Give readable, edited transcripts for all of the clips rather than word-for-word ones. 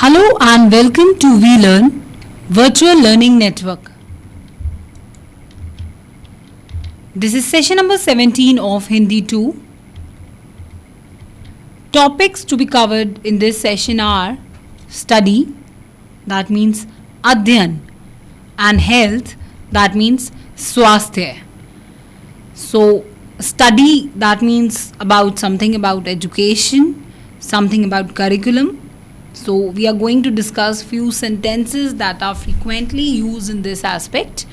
Hello and welcome to VLearn Virtual Learning Network. This is session number 17 of Hindi 2. Topics to be covered in this session are study, that means Adhyan, and health, that means Swasthya. So, study, that means about something about education, something about curriculum. So we are going to discuss few sentences that are frequently used in this aspect,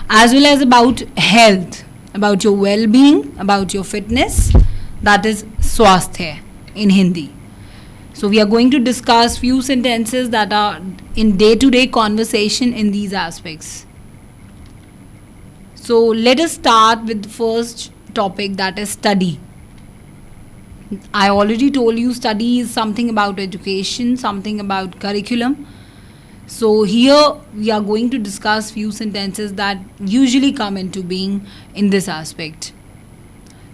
as well as about health, about your well-being, about your fitness, that is swasthya in Hindi. So we are going to discuss few sentences that are in day-to-day conversation in these aspects. So let us start with the first topic, that is study. I already told you study is something about education, something about curriculum. So here we are going to discuss few sentences that usually come into being in this aspect.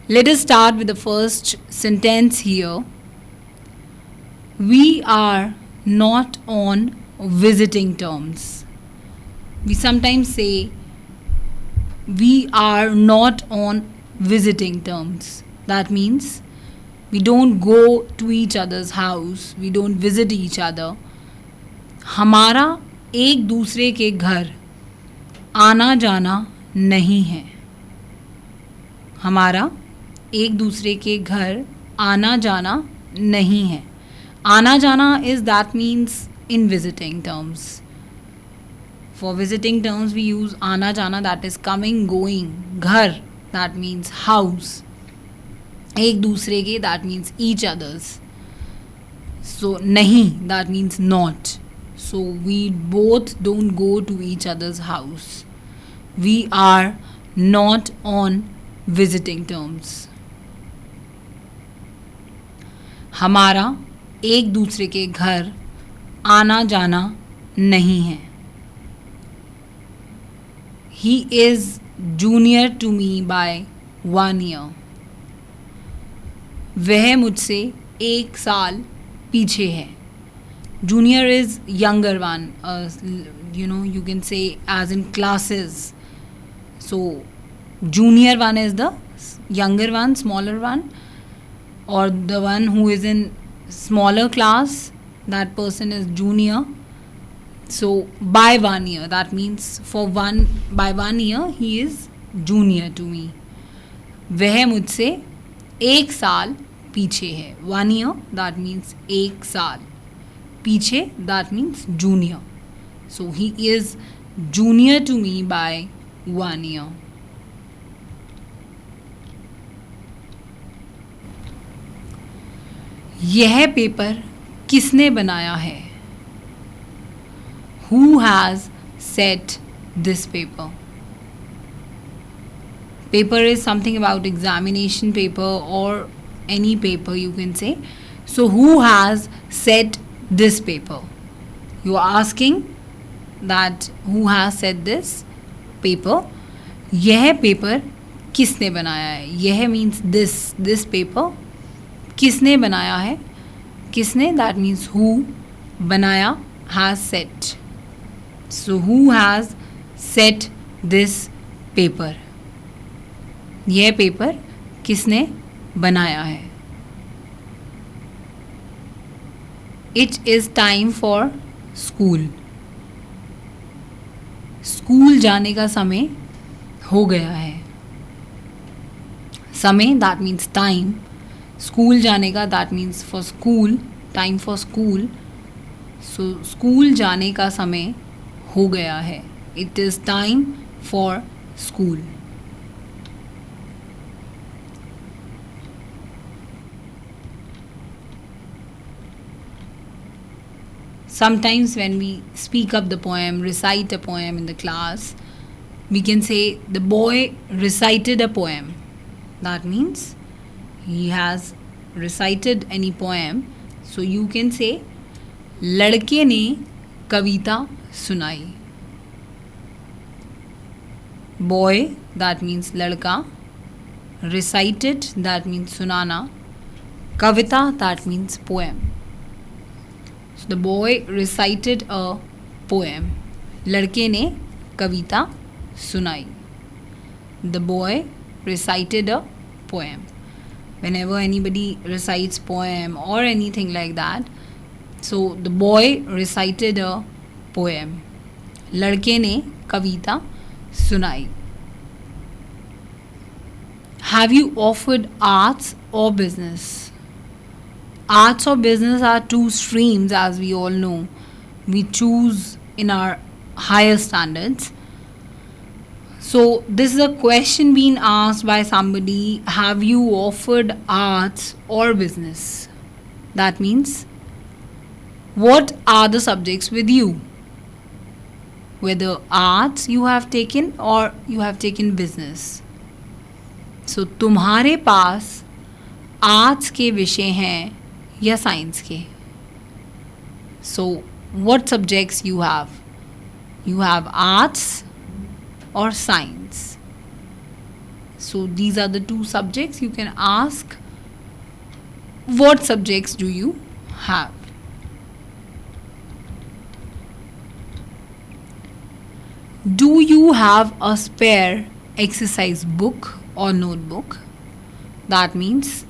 Let us start with the first sentence here. We are not on visiting terms. We sometimes say we are not on visiting terms. That means we don't go to each other's house, we don't visit each other. हमारा एक दूसरे के घर आना जाना नहीं है. हमारा एक दूसरे के घर आना जाना नहीं है. आना जाना is that means in visiting terms. For visiting terms we use आना जाना, that is coming, going. घर, that means house. एक दूसरे के, that means each others. So नहीं, that means not. So we both don't go to each other's house. We are not on visiting terms. हमारा एक दूसरे के घर आना जाना नहीं है. He is junior to me by 1 year. वह मुझसे एक साल पीछे है. Junior is younger one. You can say as in classes. So junior one is the younger one, smaller one, or the one who is in smaller class, that person is junior. So by 1 year, that means by 1 year he is junior to me. वह मुझसे एक साल पीछे है. 1 year, that means एक साल. पीछे, that means junior. So he is junior to me by 1 year. यह पेपर किसने बनाया है? Who has set this paper? Paper is something about examination paper or any paper you can say. So who has set this paper? You are asking that who has set this paper. यह paper किसने बनाया है? यह means this paper. किसने बनाया है? किसने, that means who. बनाया, has set. So who has set this paper? यह पेपर किसने बनाया है? It is time for school. School जाने का समय हो गया है. समय, that means time. स्कूल जाने का, that means for school, time for school. So school जाने का समय हो गया है. It is time for school. Sometimes when we speak up the poem, recite a poem in the class, we can say the boy recited a poem. That means he has recited any poem. So you can say लड़के ने कविता सुनाई. Boy, that means लड़का. Recited, that means सुनाना. Kavita, that means poem. The boy recited a poem. लड़के ने कविता सुनाई. The boy recited a poem. Whenever anybody recites poem or anything like that, so the boy recited a poem. लड़के ने कविता सुनाई. Have you offered arts or business? Arts or business are two streams, as we all know. We choose in our higher standards. So this is a question being asked by somebody. Have you offered arts or business? That means, what are the subjects with you? Whether arts you have taken or you have taken business. So तुम्हारे पास arts के विषय हैं या science के? So what subjects you have? You have arts or science. So these are the two subjects. You can ask, what subjects do you have? Do you have a spare exercise book or notebook? That means,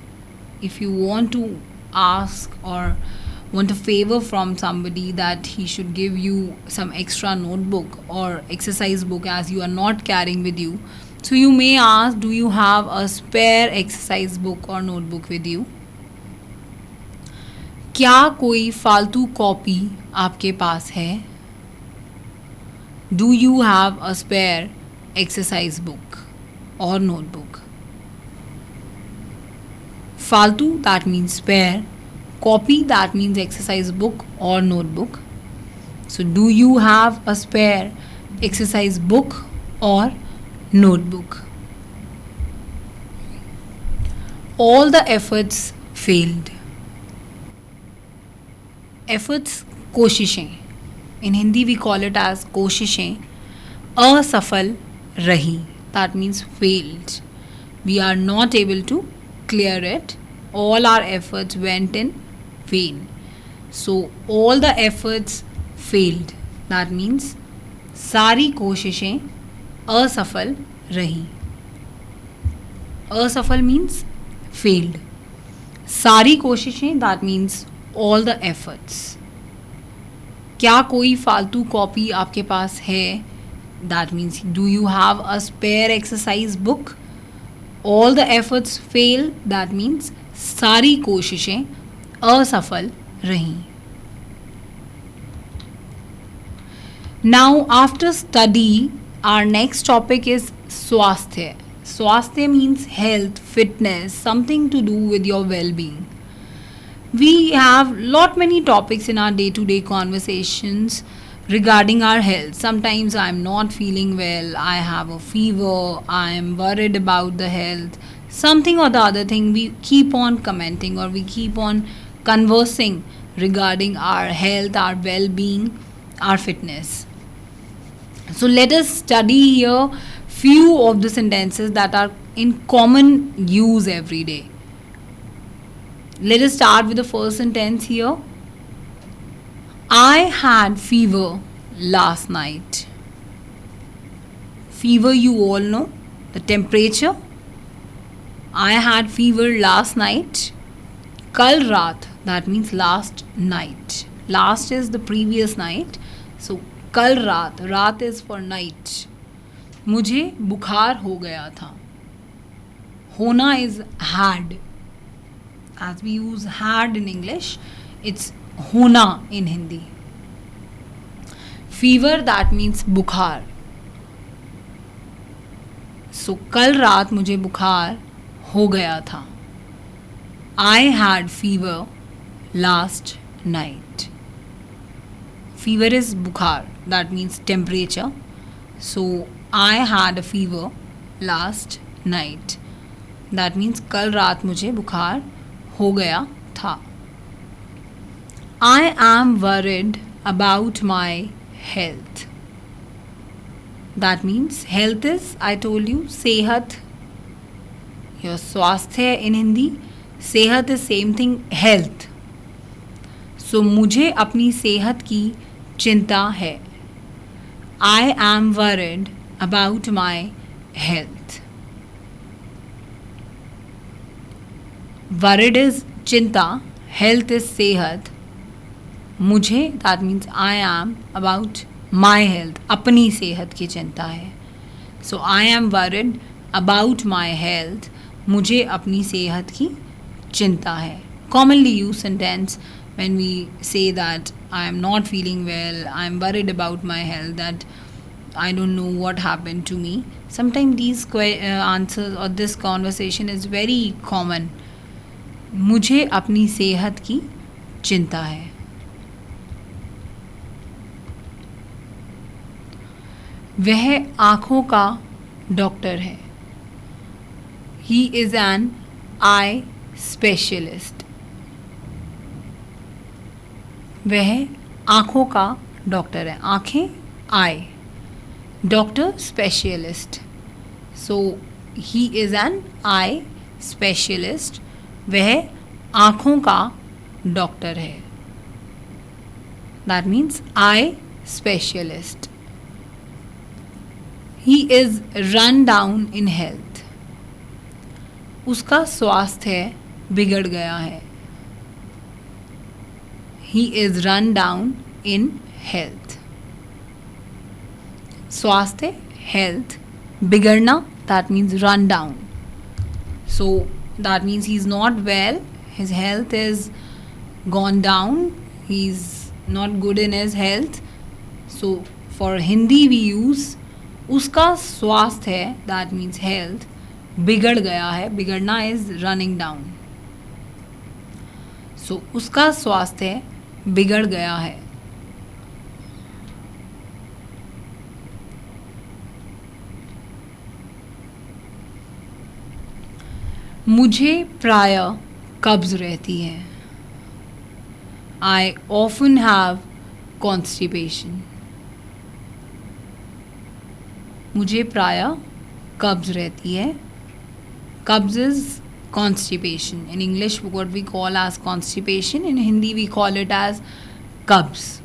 if you want to ask or want a favor from somebody that he should give you some extra notebook or exercise book as you are not carrying with you, so you may ask, do you have a spare exercise book or notebook with you? क्या कोई फालतू copy आपके पास है? Do you have a spare exercise book or notebook? फालतू, that means spare. Copy, that means exercise book or notebook. So do you have a spare exercise book or notebook? All the efforts failed. Efforts, कोशिशें. In Hindi we call it as कोशिशें. असफल रही. That means failed. We are not able to clear it. All our efforts went in vain. So all the efforts failed. That means सारी कोशिशें असफल रही. असफल means failed. सारी कोशिशें, that means all the efforts. क्या कोई फालतू कॉपी आपके पास है? That means, do you have a spare exercise book? All the efforts fail. That means सारी कोशिशें असफल रहीं. Now after study, our next topic is स्वास्थ्य. स्वास्थ्य means health, fitness, something to do with your well-being. We have many topics in our day-to-day conversations regarding our health. Sometimes I'm not feeling well, I have a fever, I am worried about the health, something or the other thing. We keep on commenting or we keep on conversing regarding our health, our well-being, our fitness. So let us study here few of the sentences that are in common use every day. Let us start with the first sentence here. I had fever last night. Fever, you all know, the temperature. I had fever last night. Kal raat, that means last night. Last is the previous night. So कल रात, रात is for night. मुझे बुखार हो गया था. होना is had. As we use had in English, it's होना in Hindi. Fever, that means बुखार. So कल रात मुझे बुखार हो गया था. I had fever last night. Fever is bukhar, that means temperature. So I had a fever last night. That means कल रात मुझे बुखार हो गया था. I am worried about my health. That means health is, I told you, सेहत. Your स्वास्थ्य in Hindi. सेहत is same thing, health. सो मुझे अपनी सेहत की चिंता है. I am worried about my health. Worried is चिंता, health is सेहत. मुझे that means I am about my health, अपनी सेहत की चिंता है. So I am worried about my health. मुझे अपनी सेहत की चिंता है. Commonly used sentence when we say that I am not feeling well, I am worried about my health, that I don't know what happened to me. Sometimes these answers or this conversation is very common. मुझे अपनी सेहत की चिंता है. वह आँखों का doctor है. He is an eye specialist. वह आँखों का डॉक्टर है. आँखें eye, doctor specialist. So he is an eye specialist. वह आँखों का डॉक्टर है. That means eye specialist. He is run down in health. उसका स्वास्थ्य बिगड़ गया है. He is run down in health. स्वास्थ्य, health, बिगड़ना, that means run down. So that means he's not well, his health is gone down, he's not good in his health. So for Hindi we use उसका स्वास्थ्य, that means health, बिगड़ गया है. बिगड़ना is running down. So उसका स्वास्थ्य बिगड़ गया है. मुझे प्रायः कब्ज रहती है. I often have constipation. मुझे प्रायः कब्ज रहती है. कब्ज is constipation. In English what we call as constipation, in Hindi we call it as kabz.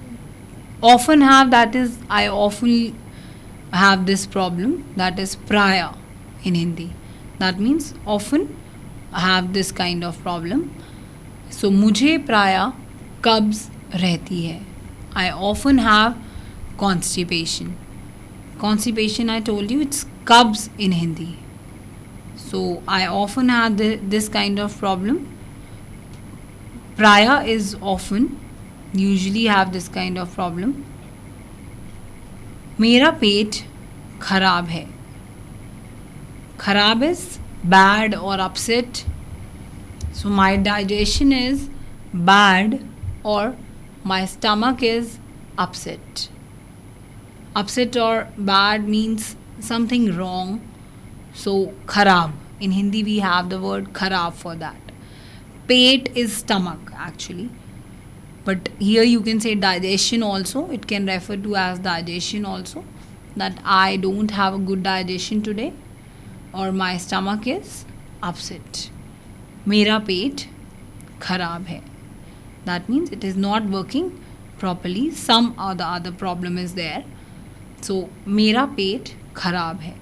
Often have, that is I often have this problem, that is praya in Hindi. That means often have this kind of problem. So मुझे प्रायः कब्ज रहती है. I often have constipation. Constipation, I told you, it's kabz in Hindi. So I often have this kind of problem. Prior is often, usually have this kind of problem. मेरा पेट खराब है. खराब is bad or upset. So my digestion is bad or my stomach is upset. Upset or bad means something wrong. So kharab, in Hindi we have the word kharab for that. Pet is stomach actually, but here you can say digestion also. It can refer to as digestion also, that I don't have a good digestion today, or my stomach is upset. मेरा पेट खराब है. That means it is not working properly. Some or the other problem is there. So मेरा पेट खराब है.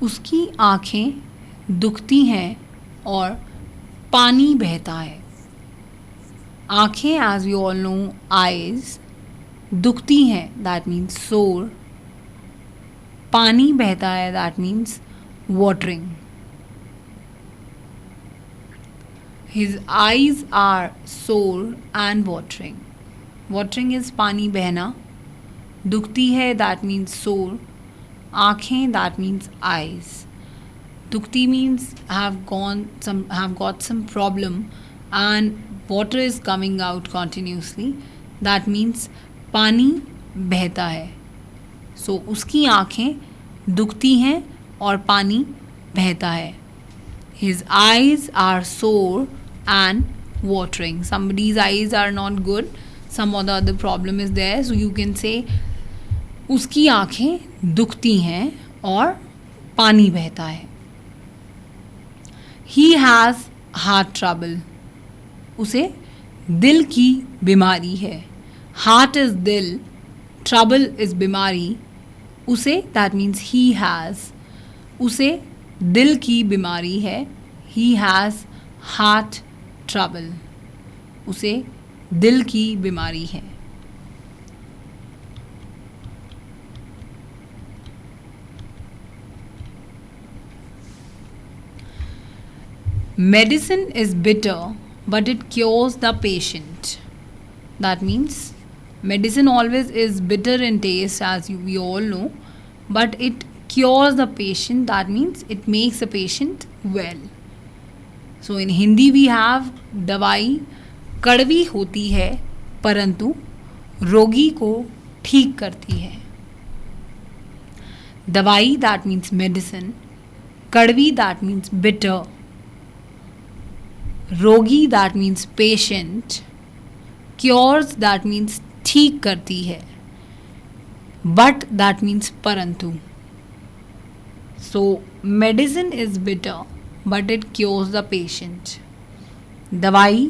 उसकी आँखें दुखती हैं और पानी बहता है. आँखें, as you all know, eyes, दुखती हैं, that means sore. पानी बहता है, that means watering. His eyes are sore and watering. Watering is पानी बहना. दुखती है, that means sore. आँखें, that means eyes. दुखती means have got some problem and water is coming out continuously. That means पानी बहता है. So उसकी आँखें दुखती हैं और पानी बहता है. His eyes are sore and watering. Somebody's eyes are not good. Some other problem is there. So you can say उसकी आँखें दुखती हैं और पानी बहता है. ही हैज़ हार्ट ट्रबल, उसे दिल की बीमारी है. हार्ट इज दिल, ट्रबल इज बीमारी. उसे, दैट मीन्स ही हैज़, उसे दिल की बीमारी है. ही हैज़ हार्ट ट्रबल, उसे दिल की बीमारी है. Medicine is bitter, but it cures the patient. That means medicine always is bitter in taste, as we all know, but it cures the patient. That means it makes the patient well. So in Hindi we have दवाई कड़वी होती है परंतु रोगी को ठीक करती है. दवाई, that means medicine. कड़वी, that means bitter. रोगी, that means patient. Cures, that means ठीक करती है. बट, that means परंतु. So medicine is bitter but it cures the patient. दवाई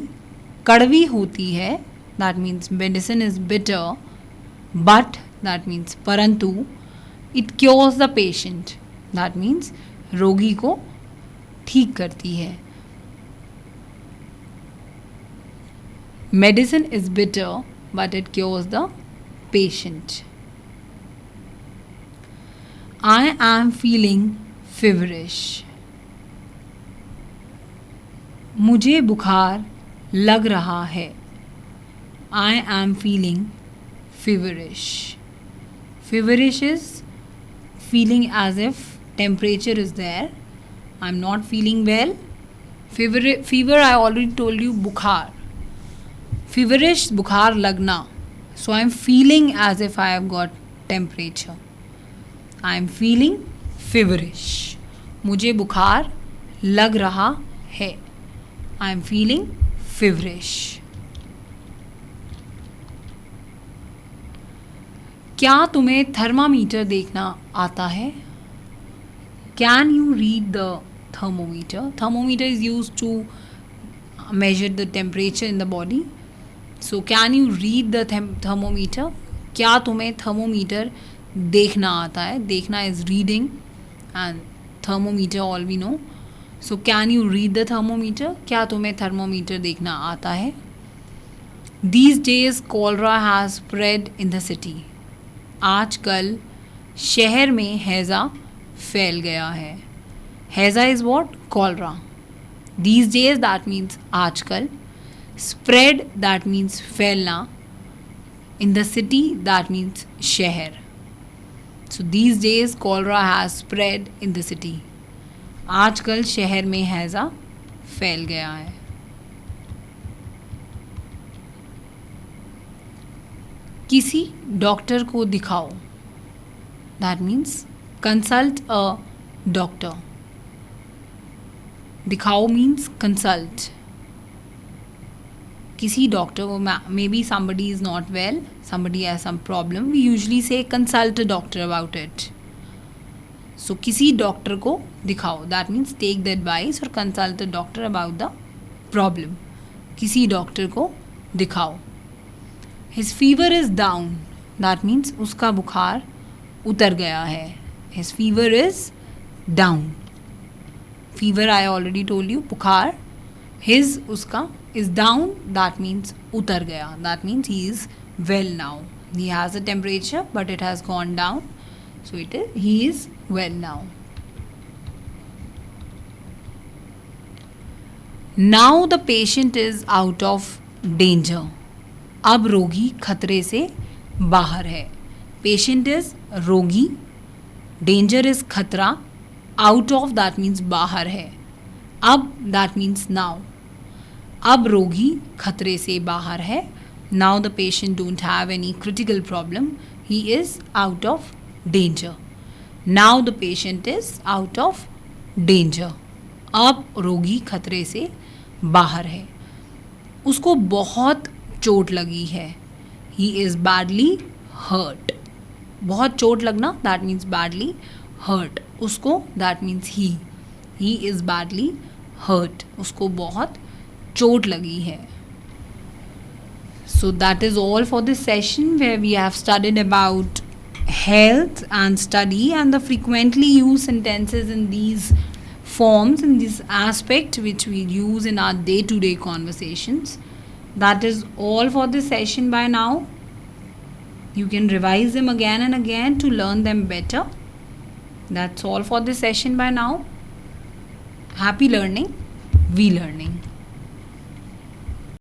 कड़वी होती है, that means medicine is bitter, but, that means परंतु, it cures the patient, that means रोगी को ठीक करती है. Medicine is bitter, but it cures the patient. I am feeling feverish. मुझे बुखार लग रहा है. I am feeling feverish. Feverish is feeling as if temperature is there. I'm not feeling well. Fever I already told you, बुखार. Feverish, बुखार लगना. So I'm feeling as if I have got temperature. I'm feeling feverish. मुझे बुखार लग रहा है. I'm feeling feverish. क्या तुम्हें थर्मामीटर देखना आता है? Can you read the thermometer? Thermometer is used to measure the temperature in the body. So can you read the thermometer? क्या तुम्हें थर्मोमीटर देखना आता है? देखना is reading and thermometer all we know. So can you read the thermometer? क्या तुम्हें thermometer देखना आता है? These days cholera has spread in the city. आजकल शहर में हैज़ा फैल गया है. हैज़ा is what? Cholera. These days, that means आजकल. Spread, that means फैलना. In the city, that means शहर. So these days cholera has spread in the city. आजकल शहर में हैज़ा फैल गया है. किसी डॉक्टर को दिखाओ. That means consult a doctor. दिखाओ means consult. किसी डॉक्टर को, may be somebody is not well, somebody has some problem, we usually say consult a doctor about it. So किसी डॉक्टर को दिखाओ, that means take the advice or consult a doctor about the problem. किसी doctor को दिखाओ. His fever is down, that means उसका बुखार उतर गया है. His fever is down. Fever I already told you, बुखार. His, उसका, is down, that means उतर गया. That means he is well now. He has a temperature but it has gone down. So he is well now. Now the patient is out of danger. अब रोगी खतरे से बाहर है. Patient is रोगी. Danger is खतरा. Out of, that means बाहर है. अब, that means now. अब रोगी खतरे से बाहर है. Now the patient don't have any critical problem. He is out of danger. Now the patient is out of danger. अब रोगी खतरे से बाहर है. उसको बहुत चोट लगी है. He is badly hurt. बहुत चोट लगना, that means badly hurt. उसको, that means he is badly hurt, उसको बहुत चोट लगी है. So that is all for this session where we have studied about health and study and the frequently used sentences in these forms, in this aspect which we use in our day-to-day conversations. That is all for this session by now. You can revise them again and again to learn them better. That's all for this session by now. Happy learning. We learning.